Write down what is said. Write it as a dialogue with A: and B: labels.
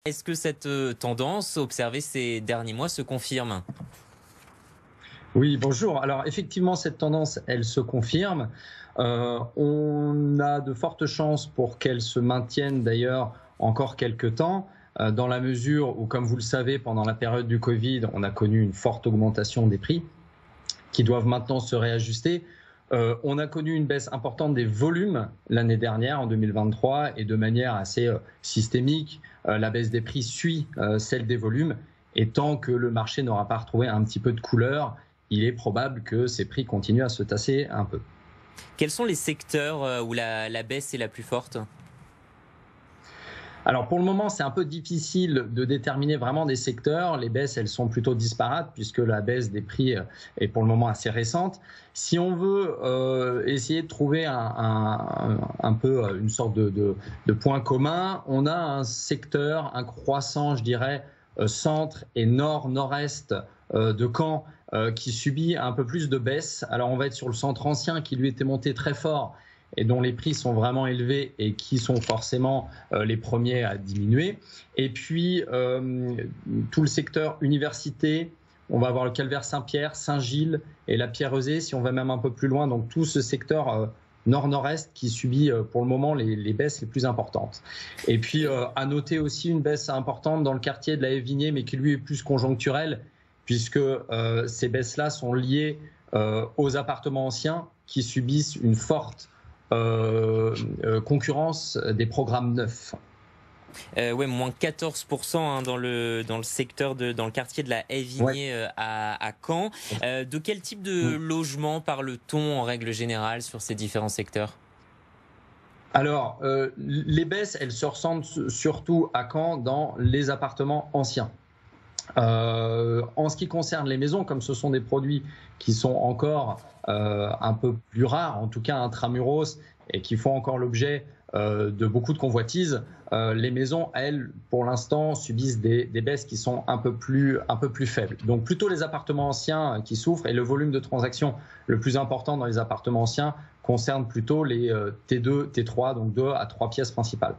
A: Est-ce que cette tendance observée ces derniers mois se confirme?
B: Oui, bonjour. Alors effectivement, cette tendance, elle se confirme. On a de fortes chances pour qu'elle se maintienne d'ailleurs encore quelques temps, dans la mesure où, comme vous le savez, pendant la période du Covid, on a connu une forte augmentation des prix qui doivent maintenant se réajuster. On a connu une baisse importante des volumes l'année dernière, en 2023, et de manière assez systémique, la baisse des prix suit celle des volumes. Et tant que le marché n'aura pas retrouvé un petit peu de couleur, il est probable que ces prix continuent à se tasser un peu.
A: Quels sont les secteurs où la baisse est la plus forte?
B: Alors pour le moment, c'est un peu difficile de déterminer vraiment des secteurs. Les baisses, elles sont plutôt disparates puisque la baisse des prix est pour le moment assez récente. Si on veut essayer de trouver un peu une sorte de point commun, on a un secteur, un croissant, je dirais, centre et nord-nord-est de Caen qui subit un peu plus de baisse. Alors on va être sur le centre ancien qui lui était monté très fort et dont les prix sont vraiment élevés et qui sont forcément les premiers à diminuer. Et puis, tout le secteur université, on va avoir le Calvaire Saint-Pierre, Saint-Gilles et la Pierre-Eusée, si on va même un peu plus loin. Donc, tout ce secteur nord-nord-est qui subit pour le moment les baisses les plus importantes. Et puis, à noter aussi une baisse importante dans le quartier de la Haie-Vignée, mais qui lui est plus conjoncturelle, puisque ces baisses-là sont liées aux appartements anciens qui subissent une forte concurrence des programmes neufs.
A: Ouais, moins 14% hein, dans le secteur dans le quartier de la Haie-Vignée à Caen. De quel type de logement parle-t-on en règle générale sur ces différents secteurs?
B: Alors, les baisses, elles se ressentent surtout à Caen dans les appartements anciens. En ce qui concerne les maisons, comme ce sont des produits qui sont encore un peu plus rares, en tout cas intramuros, et qui font encore l'objet de beaucoup de convoitises, les maisons, elles, pour l'instant, subissent des baisses qui sont un peu plus faibles. Donc plutôt les appartements anciens qui souffrent, et le volume de transactions le plus important dans les appartements anciens concerne plutôt les T2, T3, donc 2 à 3 pièces principales.